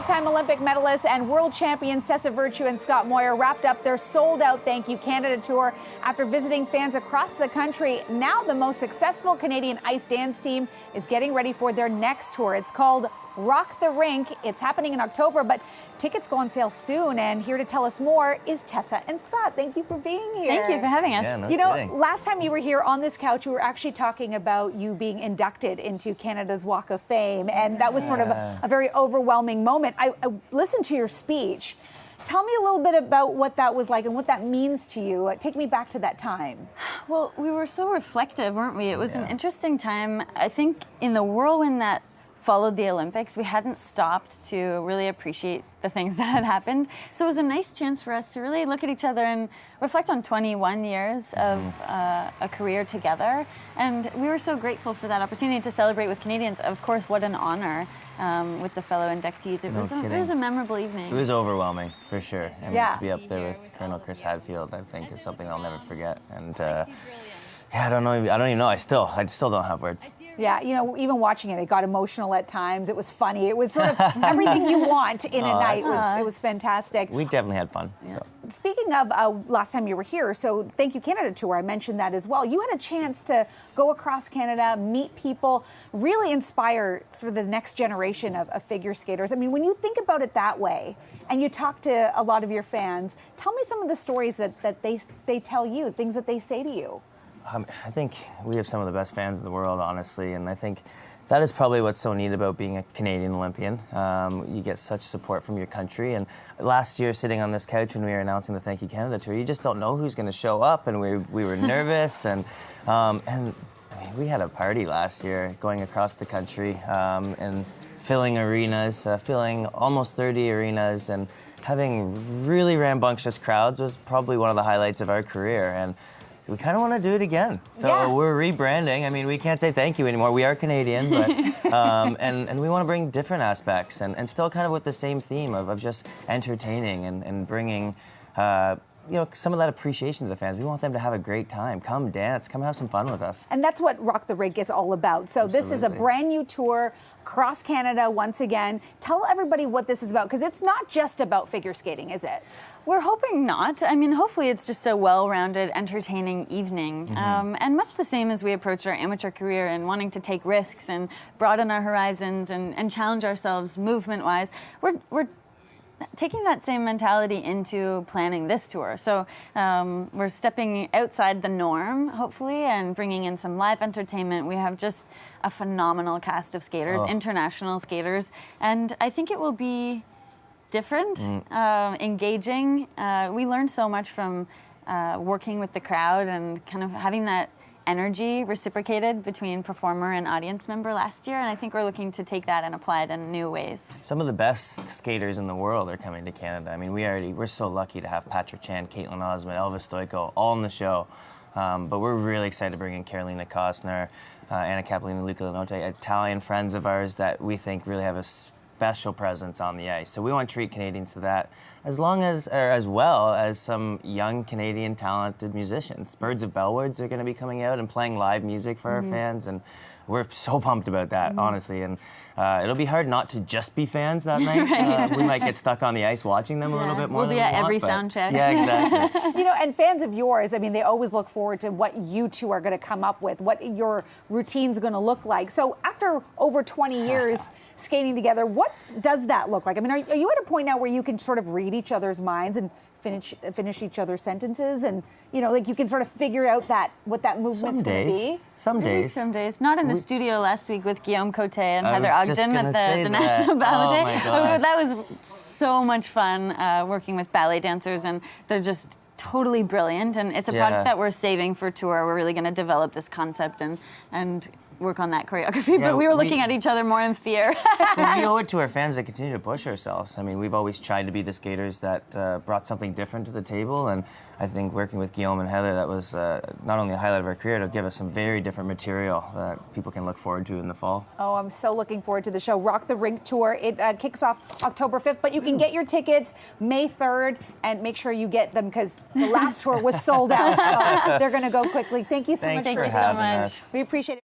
Five-time Olympic medalists and world champions Tessa and Scott Moir wrapped up their sold-out Thank You Canada tour after visiting fans across the country. Now the most successful Canadian ice dance team is getting ready for their next tour. It's called Rock the Rink. It's happening in October, but tickets go on sale soon. And here to tell us more is Tessa and Scott. Thank you for being here. Thank you for having us. Yeah, no you know, kidding. last time you were here on this couch, we were actually talking about you being inducted into Canada's Walk of Fame. And that was sort of a very overwhelming moment. I listened to your speech. Tell me a little bit about what that was like and what that means to you. Take me back to that time. Well, we were so reflective, weren't we? It was an interesting time. I think in the whirlwind that followed the Olympics, we hadn't stopped to really appreciate the things that had happened. So it was a nice chance for us to really look at each other and reflect on 21 years of a career together. And we were so grateful for that opportunity to celebrate with Canadians. Of course, what an honor with the fellow inductees. It was a memorable evening. It was overwhelming, for sure. I mean, Yeah. to be up there with Colonel Chris Hadfield, I think, is something I'll never forget. And yeah, I don't even know. I still don't have words. Yeah, you know, even watching it, it got emotional at times. It was funny. It was sort of everything you want in a night. It was fantastic. We definitely had fun. So. Speaking of last time you were here, so Thank You Canada tour, I mentioned that as well. You had a chance to go across Canada, meet people, really inspire sort of the next generation of figure skaters. I mean, when you think about it that way, and you talk to a lot of your fans, tell me some of the stories that they tell you, things that they say to you. I think we have some of the best fans in the world, honestly, and I think that is probably what's so neat about being a Canadian Olympian. You get such support from your country, and last year, sitting on this couch when we were announcing the Thank You Canada tour, you just don't know who's going to show up, and we were nervous, and I mean, we had a party last year going across the country and filling arenas, filling almost 30 arenas, and having really rambunctious crowds was probably one of the highlights of our career. And we kind of want to do it again. So we're rebranding. I mean, we can't say thank you anymore. We are Canadian, but and we want to bring different aspects and still kind of with the same theme of just entertaining and bringing you know, some of that appreciation to the fans. We want them to have a great time. Come dance, come have some fun with us. And that's what Rock the Rink is all about. So This is a brand new tour across Canada once again. Tell everybody what this is about, because it's not just about figure skating, is it? We're hoping not. I mean, hopefully it's just a well-rounded, entertaining evening. And much the same as we approach our amateur career and wanting to take risks and broaden our horizons and challenge ourselves movement-wise, we're taking that same mentality into planning this tour. So we're stepping outside the norm, hopefully, and bringing in some live entertainment. We have just a phenomenal cast of skaters, international skaters, and I think it will be different, engaging. We learned so much from working with the crowd and kind of having that energy reciprocated between performer and audience member last year, and I think we're looking to take that and apply it in new ways. Some of the best skaters in the world are coming to Canada. I mean, we're so lucky to have Patrick Chan, Caitlin Osmond, Elvis Stoico, all in the show. But we're really excited to bring in Carolina Costner, Anna Capolina, Luca Lenotte, Italian friends of ours that we think really have a special presence on the ice. So we want to treat Canadians to that, as well as some young Canadian talented musicians. Birds of Bellwoods are going to be coming out and playing live music for our fans, and we're so pumped about that, honestly. And it'll be hard not to just be fans that night. We might get stuck on the ice watching them a little bit more. We'll be at every sound check. Yeah, exactly. You know, and fans of yours, I mean, they always look forward to what you two are going to come up with, what your routine's going to look like. So after over 20 years skating together, what does that look like? I mean, are you at a point now where you can sort of read each other's minds and finish each other's sentences, and you know, like you can sort of figure out what that movement's going to be? Some days. Some days. Not in the studio last week with Guillaume Cote and Heather Ogden at the National Ballet Day. God. That was so much fun working with ballet dancers, and they're just totally brilliant, and it's a project that we're saving for tour. We're really going to develop this concept and work on that choreography, but we were looking at each other more in fear. Well, we owe it to our fans to continue to push ourselves. I mean, we've always tried to be the skaters that brought something different to the table, and I think working with Guillaume and Heather, that was not only a highlight of our career, it'll give us some very different material that people can look forward to in the fall. Oh, I'm so looking forward to the show. Rock the Rink tour. It kicks off October 5th, but you can get your tickets May 3rd, and make sure you get them because the last tour was sold out. So they're going to go quickly. Thank you so much. Thanks for having us. We appreciate it.